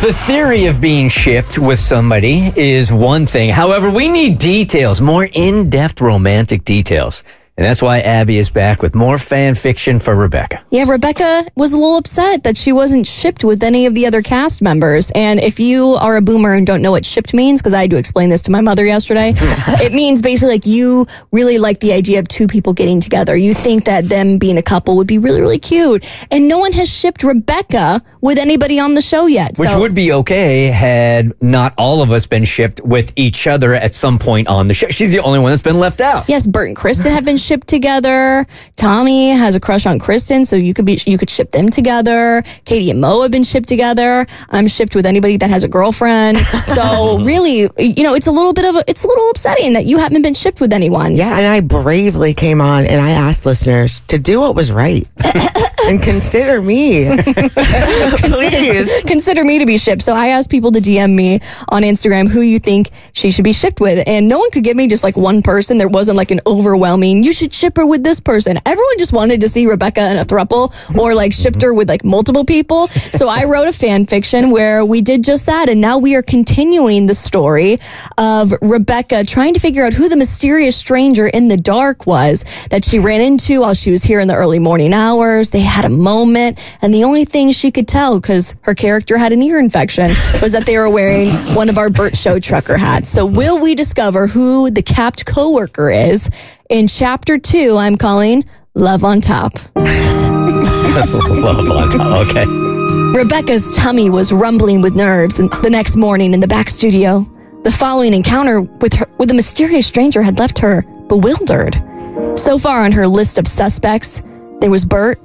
The theory of being shipped with somebody is one thing. However, we need details, more in-depth romantic details. And that's why Abby is back with more fan fiction for Rebecca. Yeah, Rebecca was a little upset that she wasn't shipped with any of the other cast members. And if you are a boomer and don't know what shipped means, because I had to explain this to my mother yesterday, it means basically like you really like the idea of two people getting together. You think that them being a couple would be really, really cute. And no one has shipped Rebecca with anybody on the show yet. Which would be okay had not all of us been shipped with each other at some point on the show. She's the only one that's been left out. Yes, Bert and Kristen have been shipped together. Tommy has a crush on Kristen, so you could ship them together. Katie and Mo have been shipped together. I'm shipped with anybody that has a girlfriend. So really, it's a little upsetting that you haven't been shipped with anyone. Yeah, and I bravely came on and I asked listeners to do what was right. And consider me. Please. Consider me to be shipped. So I asked people to DM me on Instagram who you think she should be shipped with. And no one could give me just like one person. There wasn't like an overwhelming, you should ship her with this person. Everyone just wanted to see Rebecca in a throuple or like shipped her with like multiple people. So I wrote a fan fiction where we did just that. And now we are continuing the story of Rebecca trying to figure out who the mysterious stranger in the dark was that she ran into while she was here in the early morning hours. They had a moment, and the only thing she could tell, because her character had an ear infection, was that they were wearing one of our Bert Show trucker hats. So will we discover who the capped coworker is in Chapter 2, I'm calling Love on Top. Love on Top, okay. Rebecca's tummy was rumbling with nerves, and the next morning in the back studio, the following encounter with a mysterious stranger had left her bewildered. So far on her list of suspects, there was Bert,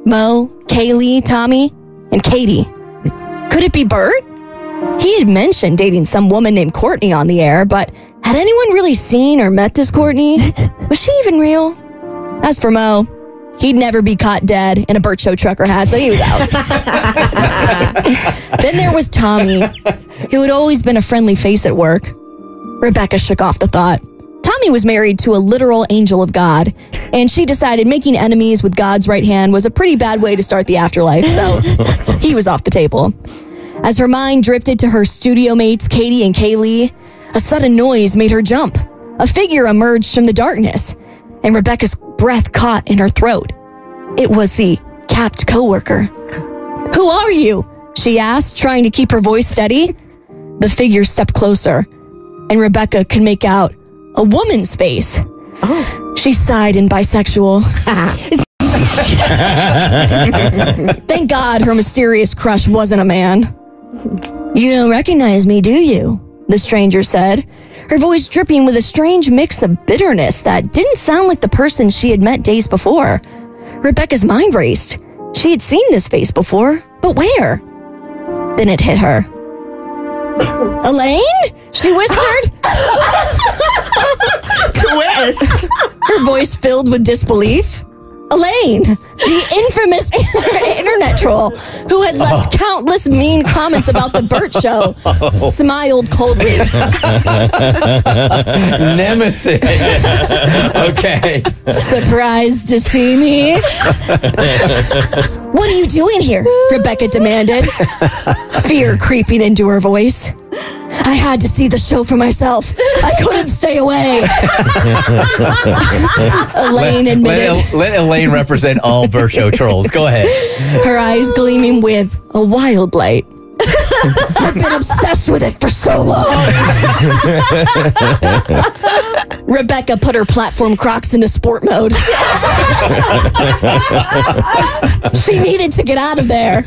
Mo, Kaylee, Tommy, and Katie. Could it be Bert? He had mentioned dating some woman named Courtney on the air, but had anyone really seen or met this Courtney? Was she even real? As for Mo, he'd never be caught dead in a Bert Show trucker hat, so he was out. Then there was Tommy, who had always been a friendly face at work. Rebecca shook off the thought. Tommy was married to a literal angel of God, and she decided making enemies with God's right hand was a pretty bad way to start the afterlife, so he was off the table. As her mind drifted to her studio mates, Katie and Kaylee, a sudden noise made her jump. A figure emerged from the darkness, and Rebecca's breath caught in her throat. It was the capped coworker. "Who are you?" she asked, trying to keep her voice steady. The figure stepped closer, and Rebecca could make out a woman's face. Oh. She sighed in bisexual. Thank God her mysterious crush wasn't a man. "You don't recognize me, do you?" the stranger said, her voice dripping with a strange mix of bitterness that didn't sound like the person she had met days before. Rebecca's mind raced. She had seen this face before, but where? Then it hit her. "Elaine?" she whispered. Twist. Her voice filled with disbelief. Elaine, the infamous internet troll who had left countless mean comments about the Bert Show, smiled coldly. Nemesis. Okay. Surprised to see me? "What are you doing here?" Rebecca demanded, fear creeping into her voice. "I had to see the show for myself. I couldn't stay away." Elaine admitted. Let Elaine represent all Bert Show trolls. Go ahead. Her eyes gleaming with a wild light. "I've been obsessed with it for so long." Rebecca put her platform Crocs into sport mode. She needed to get out of there.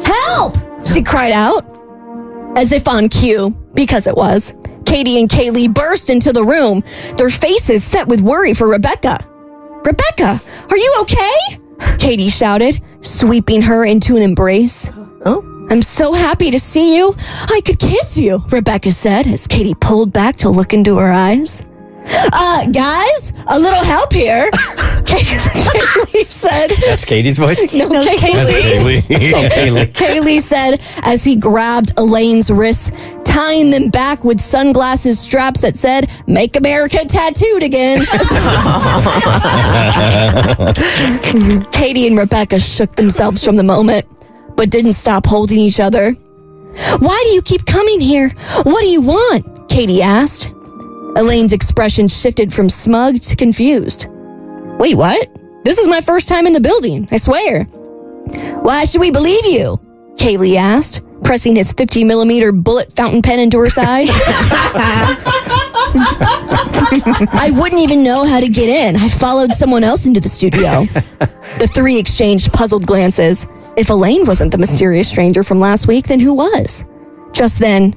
"Help!" she cried out. As if on cue, because it was, Katie and Kaylee burst into the room, their faces set with worry for Rebecca. "Rebecca, are you okay?" Katie shouted, sweeping her into an embrace. Oh. "I'm so happy to see you. I could kiss you," Rebecca said as Katie pulled back to look into her eyes. Guys, a little help here," Kaylee said. That's Katie's voice? No, Kaylee. That's Kaylee. Oh, Kaylee. Kaylee said as he grabbed Elaine's wrists, tying them back with sunglasses straps that said, "Make America Tattooed Again." Katie and Rebecca shook themselves from the moment, but didn't stop holding each other. Why do you keep coming here? What do you want? Katie asked. Elaine's expression shifted from smug to confused. Wait, what? This is my first time in the building, I swear. Why should we believe you? Kaylee asked, pressing his 50-millimeter bullet fountain pen into her side. I wouldn't even know how to get in. I followed someone else into the studio. The three exchanged puzzled glances. If Elaine wasn't the mysterious stranger from last week, then who was? Just then,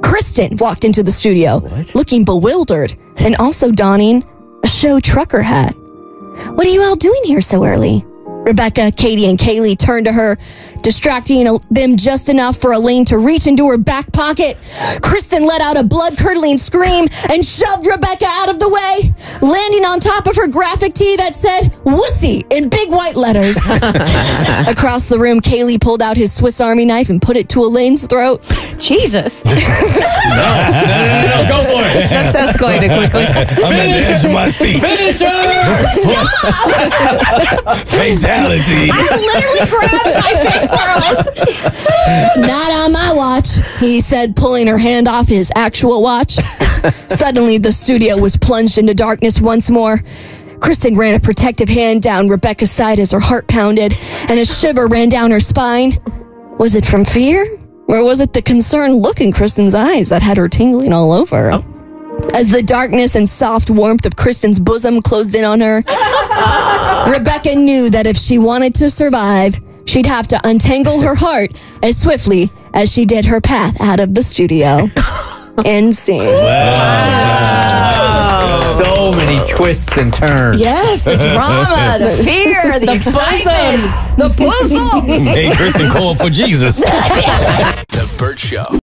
Kristen walked into the studio, looking bewildered and also donning a show trucker hat. What are you all doing here so early? Rebecca, Katie, and Kaylee turned to her, distracting them just enough for Elaine to reach into her back pocket. Kristen let out a blood-curdling scream and shoved Rebecca out of the way, landing on top of her graphic tee that said, "Wussy," in big white letters. Across the room, Kaylee pulled out his Swiss Army knife and put it to Elaine's throat. Jesus. No, go for it. That escalated quickly. I'm at the edge of my seat. Finish her! Fatality. I literally grabbed my fake Carlos. Not on my watch, he said, pulling her hand off his actual watch. Suddenly, the studio was plunged into darkness once more. Kristen ran a protective hand down Rebecca's side as her heart pounded, and a shiver ran down her spine. Was it from fear? Or was it the concerned look in Kristen's eyes that had her tingling all over? Oh. As the darkness and soft warmth of Kristen's bosom closed in on her, Rebecca knew that if she wanted to survive, she'd have to untangle her heart as swiftly as she did her path out of the studio. End scene. Wow. So many twists and turns. Yes, the drama, the fear, the excitement, the bosoms. Hey, Kristen Cole for Jesus. The Bert Show.